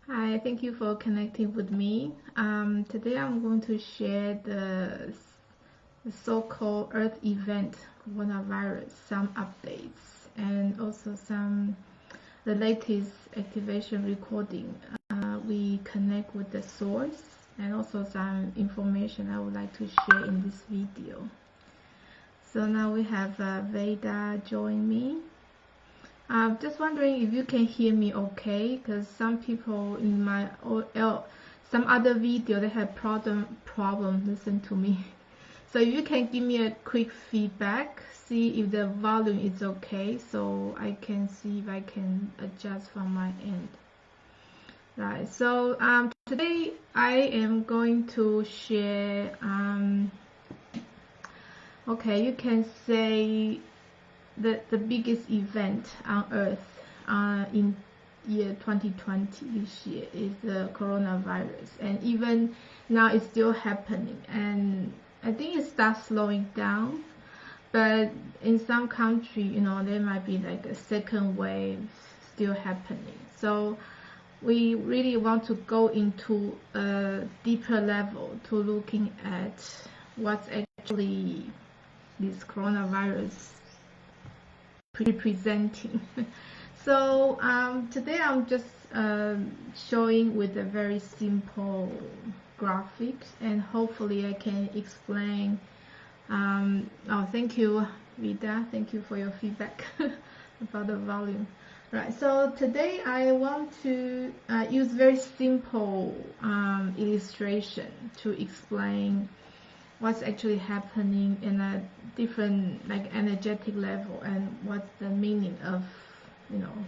Hi, thank you for connecting with me. Today I'm going to share the so-called Earth event coronavirus, some updates, and also some the latest activation recording. We connect with the source and also some information I would like to share in this video. So now we have Veda join me. I'm just wondering if you can hear me okay, because some people in my some other video they have problem listen to me. So if you can give me a quick feedback, see if the volume is okay, so I can see if I can adjust from my end. Right. So today I am going to share okay, you can say the biggest event on Earth in year 2020 this year is the coronavirus, and even now it's still happening, and I think it starts slowing down, but in some country, there might be like a second wave still happening. So we really want to go into a deeper level to looking at what's actually this coronavirus representing. So today I'm just showing with a very simple graphics, and hopefully I can explain. Oh, thank you, Vida. Thank you for your feedback about the volume. Right. So today I want to use very simple illustration to explain what's actually happening in a different energetic level, and what's the meaning of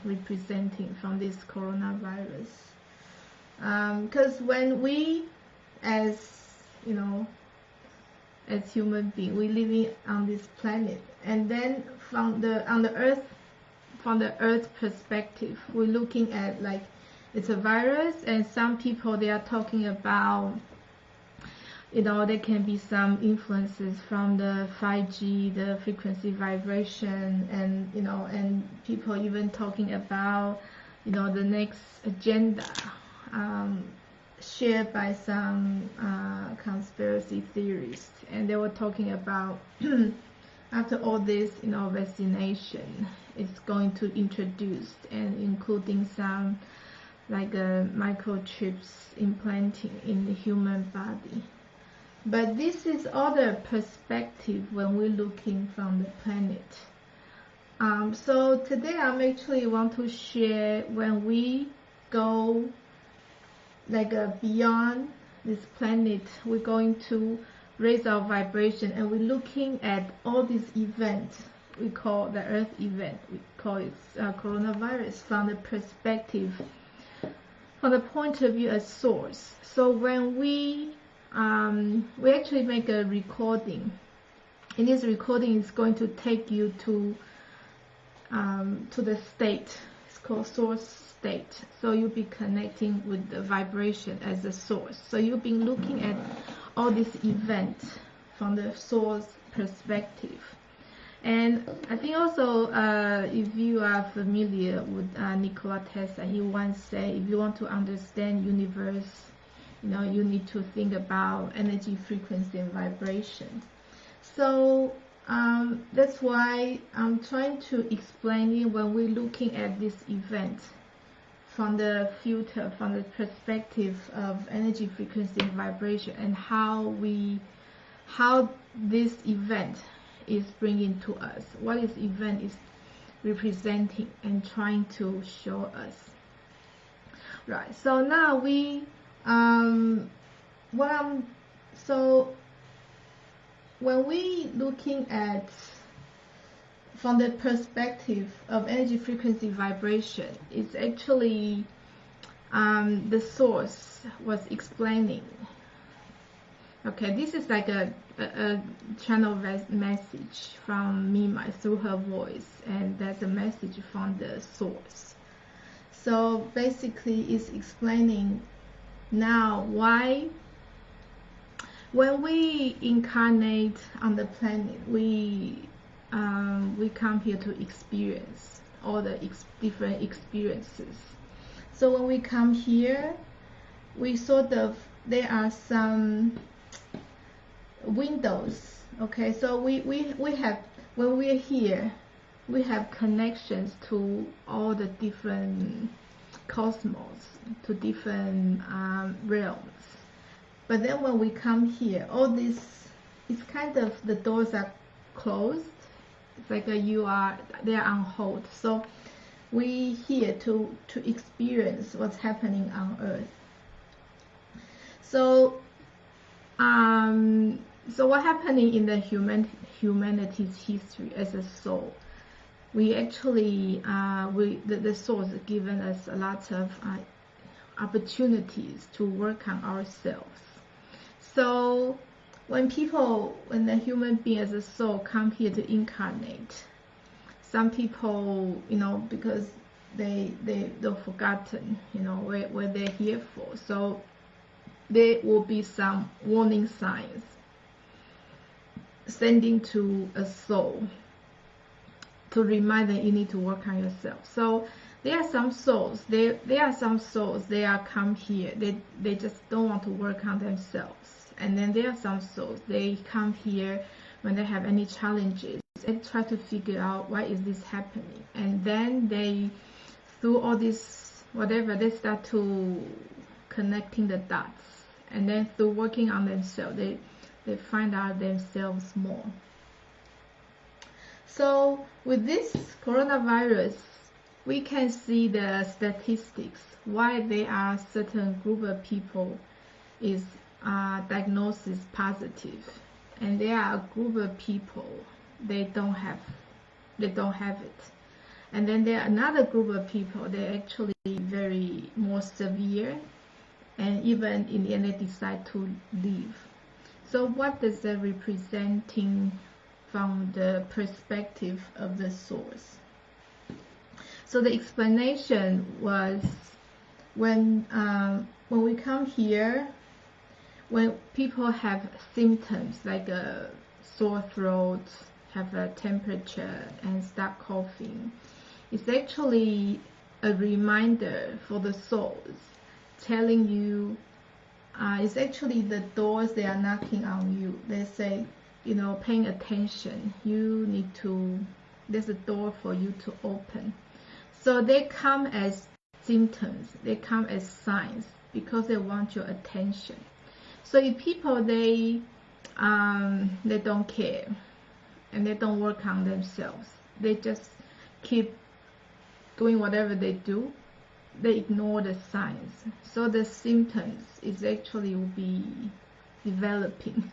representing from this coronavirus. Because when we as as human beings, we living on this planet, and then from the earth perspective, we're looking at like it's a virus, and some people they are talking about there can be some influences from the 5G, the frequency vibration, and and people even talking about the next agenda shared by some conspiracy theorists, and they were talking about after all this, vaccination is going to introduce, and including some like microchips implanting in the human body. But this is other perspective when we're looking from the planet. So today I'm actually want to share when we go like beyond this planet, we're going to raise our vibration, and we're looking at all these events we call the Earth event. We call it coronavirus from the perspective, from the point of view as source. So when we actually make a recording. In this recording, is going to take you to the state. It's called source state. So you'll be connecting with the vibration as a source. So you'll be looking at all these events from the source perspective. And I think also, if you are familiar with Nikola Tesla, he once said, if you want to understand universe, you need to think about energy, frequency, and vibration. So that's why I'm trying to explain it when we're looking at this event from the filter, from the perspective of energy, frequency, and vibration, and how this event is bringing to us, what this event is representing and trying to show us. Right. So now when we looking at from the perspective of energy, frequency, vibration, it's actually the source was explaining. Okay, this is like a channel message from Mima through her voice, and that's a message from the source. So basically it's explaining now why when we incarnate on the planet, we come here to experience all the different experiences. So when we come here, we sort of, there are some windows. Okay, so we have, when we're here, we have connections to all the different cosmos, to different realms. But then when we come here, all this, it's kind of, the doors are closed. It's like they are on hold. So we here to experience what's happening on Earth. So so what happening in the humanity's history as a soul? We actually the soul has given us a lot of opportunities to work on ourselves. So when the human being as a soul come here to incarnate, some people, because they've forgotten, what they're here for. So there will be some warning signs sending to a soul to remind that you need to work on yourself. So there are some souls, they come here, they just don't want to work on themselves. And then there are some souls, they come here when they have any challenges, they try to figure out why is this happening. And then they, through all this, whatever, they start to connecting the dots. And then through working on themselves, they find out themselves more. So with this coronavirus, we can see the statistics, why there are certain group of people is diagnosis positive, and there are a group of people they don't have it. And then there are another group of people, they're actually very more severe, and even in the end they decide to leave. So what does that representing from the perspective of the source? So the explanation was, when we come here, when people have symptoms like a sore throat, have a temperature, and start coughing, it's actually a reminder for the souls, telling you, it's actually the doors they are knocking on you. They say, paying attention, you need to, there's a door for you to open. So they come as symptoms, they come as signs, because they want your attention. So if people, they don't care, and they don't work on themselves, they just keep doing whatever they do, they ignore the signs. So the symptoms is actually will be developing.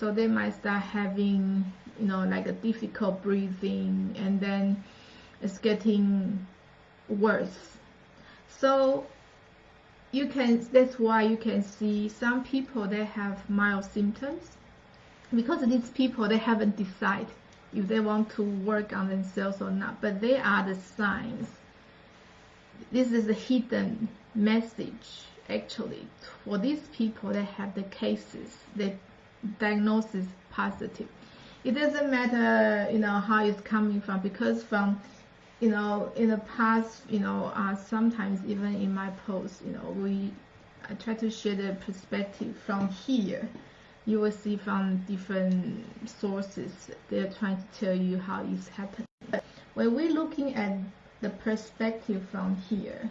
So they might start having, like a difficult breathing, and then it's getting worse. So that's why you can see some people, they have mild symptoms, because these people, they haven't decided if they want to work on themselves or not, but they are the signs. This is a hidden message actually for these people that have the cases, the diagnosis positive. It doesn't matter how it's coming from, because from in the past, sometimes even in my posts, I try to share the perspective from here. You will see from different sources, they're trying to tell you how it's happening. But when we're looking at the perspective from here,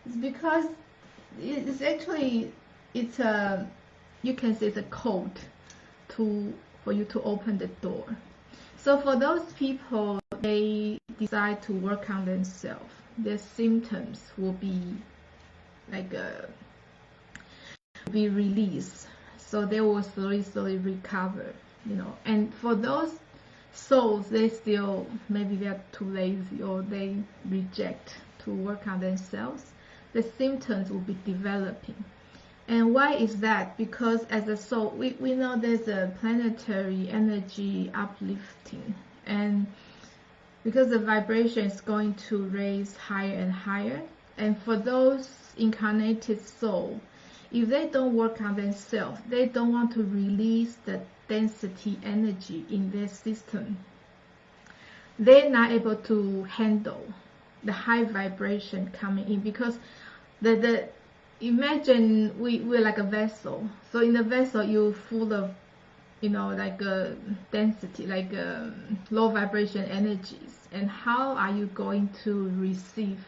it's because it's actually, it's a, you can say it's a code for you to open the door. So for those people, they decide to work on themselves, their symptoms will be like be released, so they will slowly recover, And for those souls, they still, maybe they're too lazy, or they reject to work on themselves, the symptoms will be developing. And why is that? Because as a soul, we know there's a planetary energy uplifting, and because the vibration is going to raise higher and higher. And for those incarnated souls, if they don't work on themselves, they don't want to release the density energy in their system, they're not able to handle the high vibration coming in, because the imagine we're like a vessel. So in the vessel, you're full of, like a density, like low vibration energies. And how are you going to receive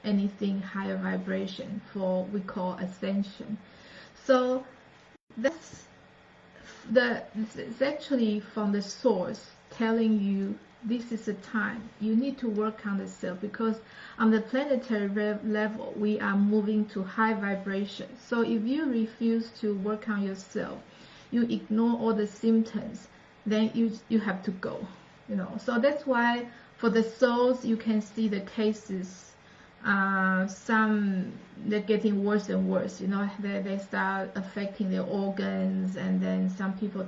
anything higher vibration for we call ascension? So that's it's actually from the source telling you this is the time you need to work on the self, because on the planetary level we are moving to high vibration. So if you refuse to work on yourself, you ignore all the symptoms, then you have to go, so that's why for the souls you can see the cases, some they're getting worse and worse, they start affecting their organs, and then some people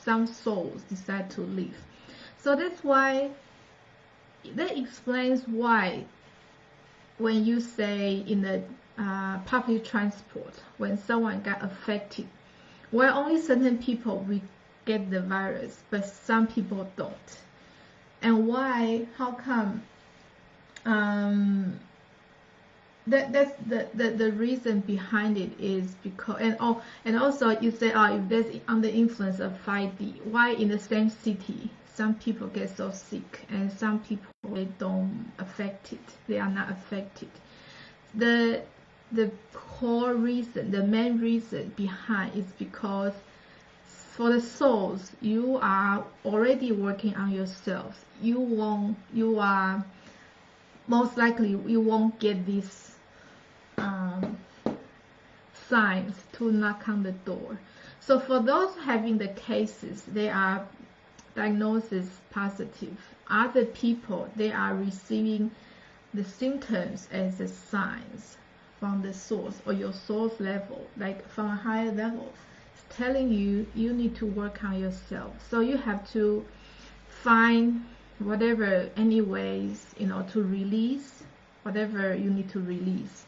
some souls decide to leave. So that's why that explains why when you say in the public transport, when someone got affected, well, only certain people will get the virus, but some people don't. And why? How come? That's the reason behind it is because, and also you say, if there's under influence of 5D, why in the same city some people get so sick and some people they don't affect it, they are not affected? The core reason, the main reason behind is because for the souls, you are already working on yourselves. You are most likely you won't get these signs to knock on the door. So for those having the cases, they are diagnosis positive. Other people, they are receiving the symptoms as the signs from the source or your source level, like from a higher level. It's telling you need to work on yourself. So you have to find whatever any ways, to release whatever you need to release.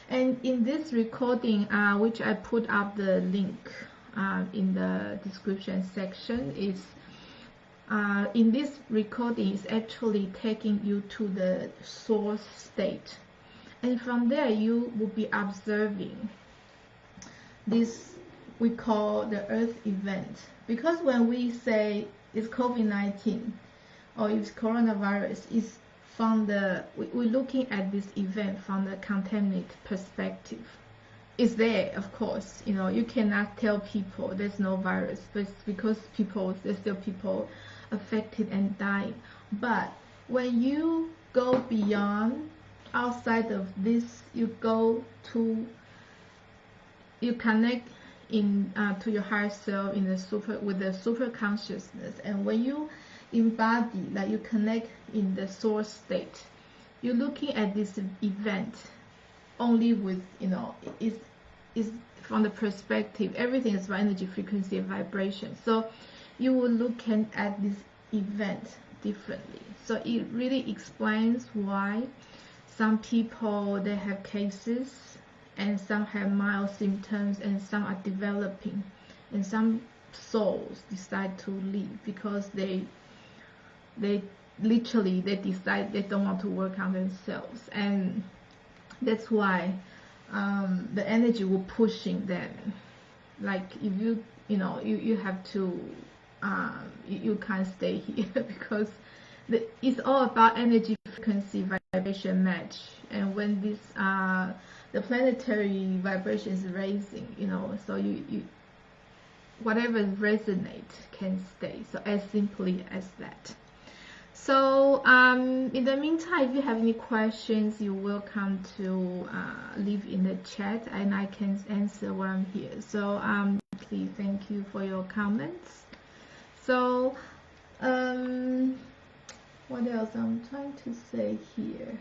And in this recording, which I put up the link in the description section, is in this recording is actually taking you to the source state, and from there you will be observing this we call the earth event. Because when we say it's COVID-19 or it's coronavirus, it's from we're looking at this event from the contaminant perspective. It's there, of course, you cannot tell people there's no virus, but because there's still people affected and dying. But when you go beyond, outside of this, you connect in to your higher self in with the super consciousness, and when you embody, like you connect in the source state, you're looking at this event only with, is from the perspective, everything is about energy, frequency, and vibration. So you will look at this event differently. So it really explains why some people, they have cases, and some have mild symptoms, and some are developing, and some souls decide to leave because they literally decide they don't want to work on themselves, and that's why the energy will pushing them. Like if you have to you can't stay here because it's all about energy, frequency, vibration match. And when this the planetary vibration is raising, so you whatever resonates can stay. So as simply as that. So in the meantime, if you have any questions, you're welcome to leave in the chat, and I can answer while I'm here. So please, thank you for your comments. So what else I'm trying to say here?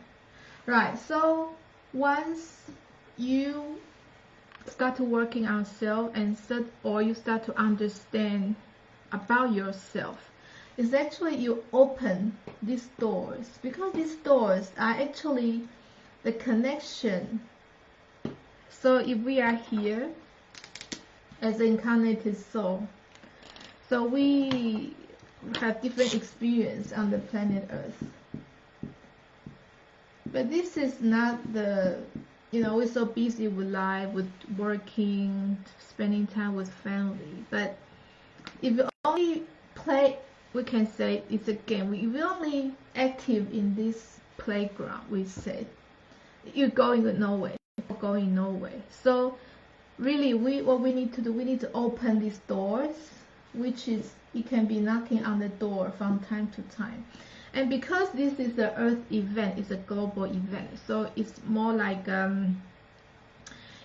Right, so once you start to working on self, or you start to understand about yourself, it's actually you open these doors, because these doors are actually the connection. So if we are here as an incarnated soul, so we have different experience on the planet Earth, but this is not the we're so busy with life, with working, spending time with family. But if you only play, we can say it's a game. If you're only active in this playground, we say, you're going nowhere, going nowhere. So really, what we need to do, we need to open these doors, which is, it can be knocking on the door from time to time. And because this is the Earth event, it's a global event, so it's more like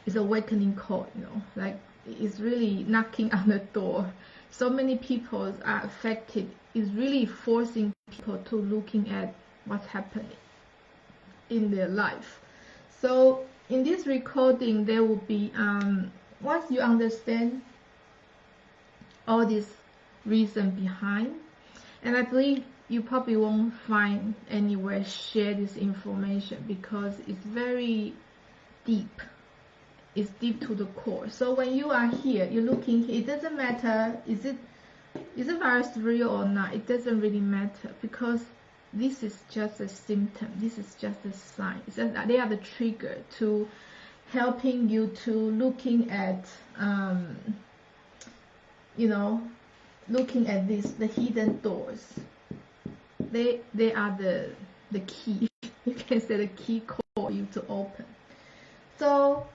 it's awakening call, like it's really knocking on the door. So many people are affected. It's really forcing people to looking at what's happening in their life. So in this recording, there will be once you understand all this reason behind, and I believe you probably won't find anywhere share this information because it's very deep. It's deep to the core. So when you are here, you're looking here, it doesn't matter is it virus real or not. It doesn't really matter, because this is just a symptom. This is just a sign. It's just, they are the trigger to helping you to looking at looking at this, the hidden doors. They are the key. You can say the key for you to open. So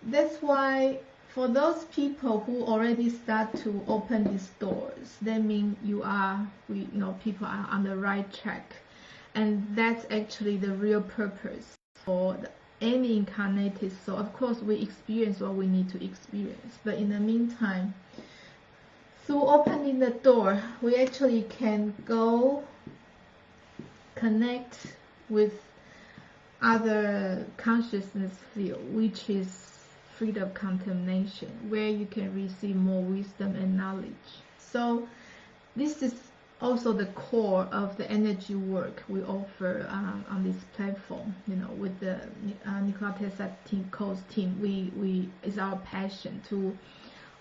that's why for those people who already start to open these doors, that means people are on the right track, and that's actually the real purpose for any incarnated soul. Of course, we experience what we need to experience, but in the meantime, through opening the door, we actually can go connect with other consciousness field, which is freedom of contamination, where you can receive more wisdom and knowledge. So this is also the core of the energy work we offer on this platform. With the Nikola Tesla team, Co's team, we it's our passion to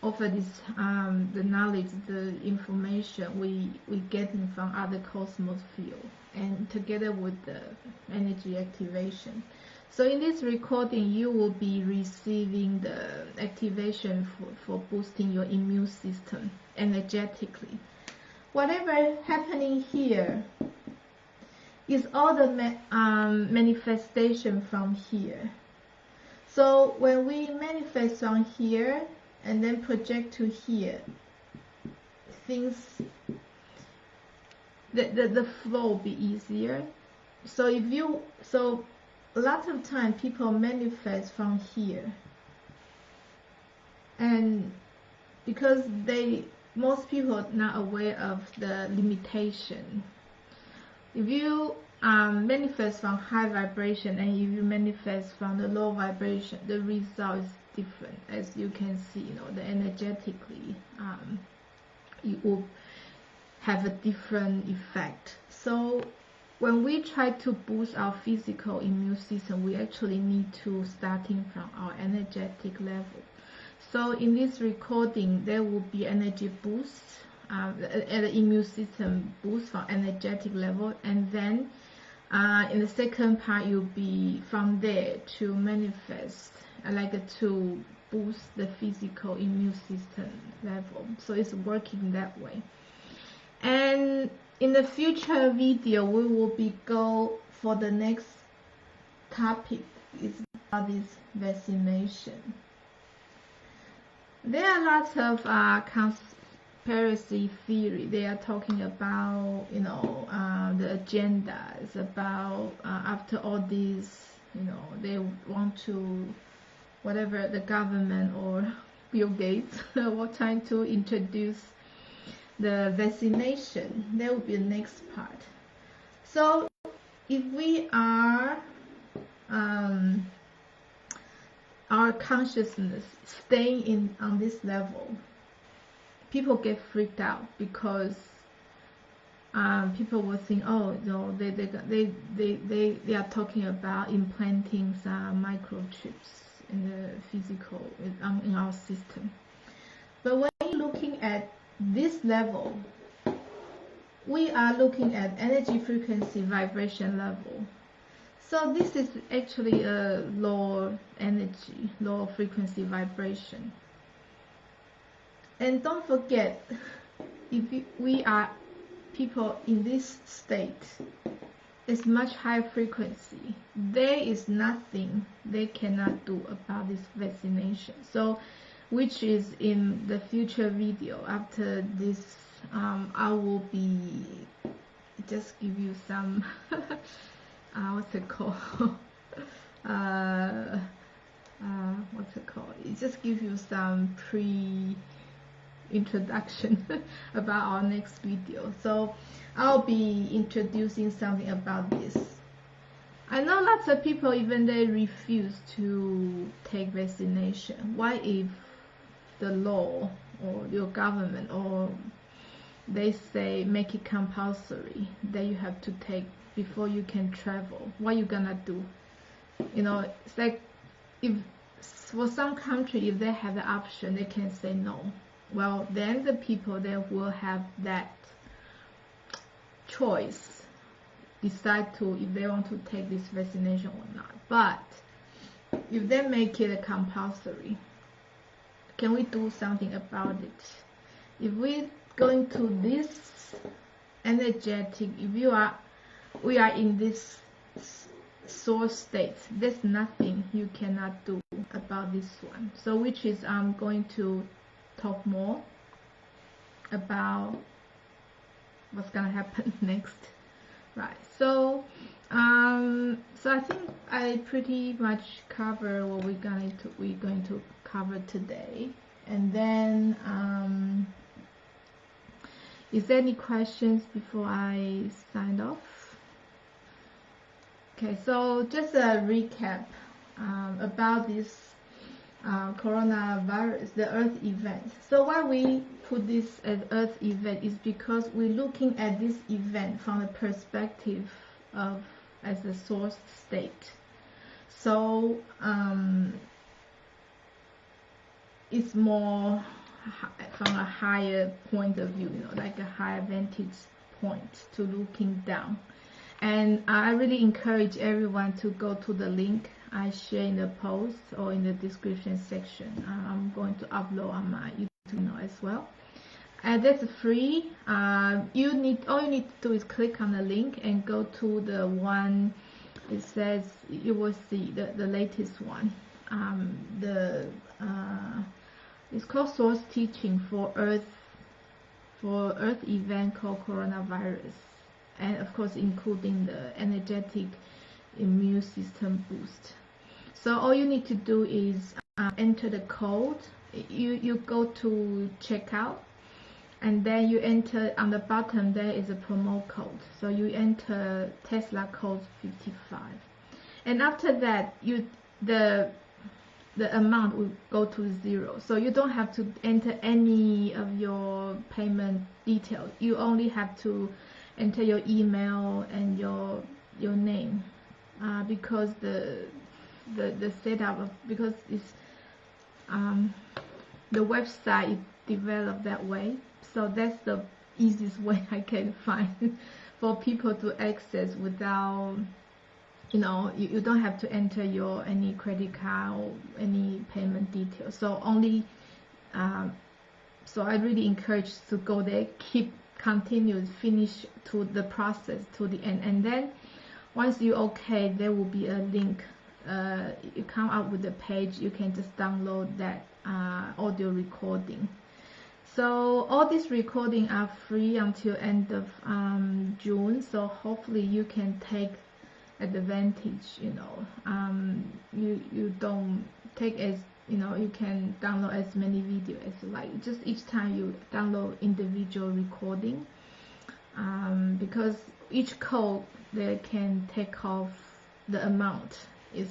offer this the knowledge, the information we getting from other cosmos field, and together with the energy activation. So in this recording, you will be receiving the activation for boosting your immune system energetically. Whatever happening here is all the manifestation from here. So when we manifest from here and then project to here, things, the flow will be easier. So a lot of time people manifest from here, and because most people are not aware of the limitation. If you manifest from high vibration and if you manifest from the low vibration, the result is different. As you can see, the energetically it will have a different effect. So when we try to boost our physical immune system, we actually need to starting from our energetic level. So in this recording, there will be energy boost, the immune system boost from energetic level, and then in the second part, you'll be from there to manifest, to boost the physical immune system level. So it's working that way. And in the future video, we will go for the next topic. It's about this vaccination. There are lots of conspiracy theory. They are talking about, the agenda is about after all this, they want to, whatever the government or Bill Gates were trying to introduce the vaccination. That will be the next part. So if we are our consciousness staying on this level, people get freaked out because people will think, they are talking about implanting some microchips in the physical, in our system. But when you're looking at this level, we are looking at energy frequency vibration level. So this is actually a low energy, low frequency vibration. And don't forget, if we are people in this state, it's much higher frequency. There is nothing they cannot do about this vaccination. So, which is in the future video. After this, I will be just give you some what's it called? What's it called? It just gives you some introduction about our next video. So I'll be introducing something about this. I know lots of people, even they refuse to take vaccination. Why? If the law or your government or they say make it compulsory that you have to take before you can travel, what you gonna do? You know, it's like, if for some country, if they have the option, they can say no. Well, then the people there will have that choice, decide to if they want to take this vaccination or not. But if they make it a compulsory, can we do something about it? If we're going to this energetic, if we are in this source state, there's nothing you cannot do about this one. So which is I'm going to talk more about what's gonna happen next, right? So so I think I pretty much cover what we're going to cover today. And then is there any questions before I sign off? Okay, so just a recap about this coronavirus, the Earth event. So why we put this as Earth event is because we're looking at this event from the perspective of as a source state. So it's more from a higher point of view, you know, like a higher vantage point to looking down. And I really encourage everyone to go to the link I share in the post or in the description section. I'm going to upload on my YouTube channel as well. And that's free. All you need to do is click on the link and go to the one. It says you will see the latest one. It's called Source Teaching for Earth event called coronavirus, and of course including the energetic immune system boost. So all you need to do is enter the code. You go to checkout, and then you enter on the bottom. There is a promo code, so you enter Tesla code 55, and after that the amount will go to 0. So you don't have to enter any of your payment details. You only have to enter your email and your name, because the setup of, because it's the website is developed that way. So that's the easiest way I can find for people to access without, you know, you don't have to enter your any credit card or any payment details. So only so I really encourage to go there, finish to the process to the end, and then once you okay, there will be a link. You come up with a page, you can just download that audio recording. So all these recordings are free until end of June, so hopefully you can take advantage, you know. You don't take as, you know, you can download as many videos as you like. Just each time you download individual recording, because each code they can take off the amount is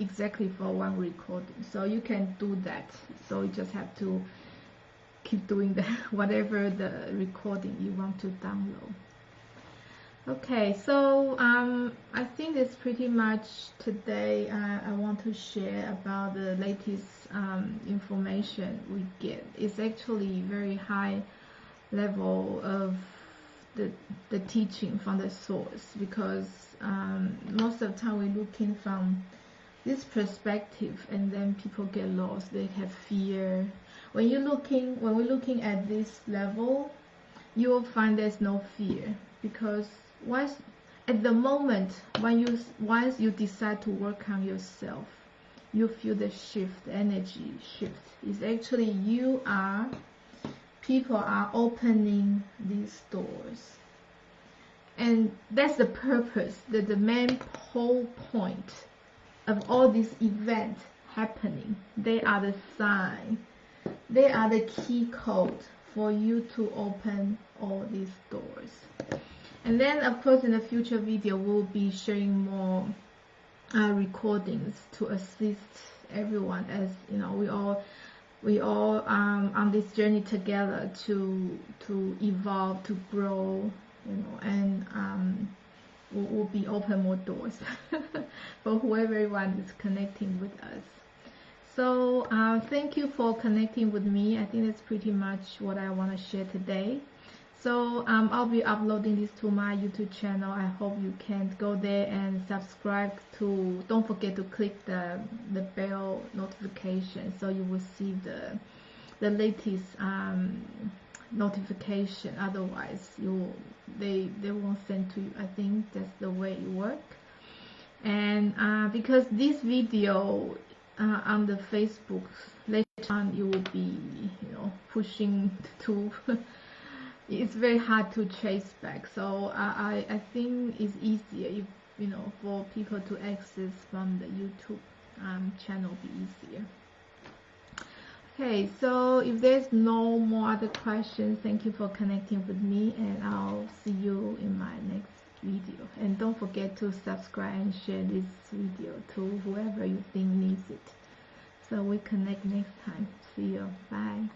exactly for one recording. So you can do that. So you just have to keep doing that whatever the recording you want to download. Okay, so I think that's pretty much today. I want to share about the latest information we get. It's actually very high level of the teaching from the source, because most of the time we're looking from this perspective, and then people get lost. They have fear. When we're looking at this level, you will find there's no fear, because at the moment once you decide to work on yourself, you feel the shift, the energy shift. It's actually people are opening these doors, and that's the purpose, the main whole point of all these events happening. They are the sign, they are the key code for you to open all these doors. And then of course in the future video we'll be sharing more recordings to assist everyone, as you know, we all on this journey together to evolve, to grow, you know, and will be open more doors for whoever is connecting with us. So thank you for connecting with me. I think that's pretty much what I want to share today. So I'll be uploading this to my YouTube channel. I hope you can go there and subscribe to. Don't forget to click the bell notification, so you will see the latest notification. Otherwise they won't send to you. I think that's the way it works. And because this video on the Facebook, later on you will be, you know, pushing to it's very hard to trace back, so I think it's easier if, you know, for people to access from the YouTube channel, be easier. Okay, so if there's no more other questions, thank you for connecting with me, and I'll see you in my next video. And don't forget to subscribe and share this video to whoever you think needs it. So we connect next time. See you. Bye.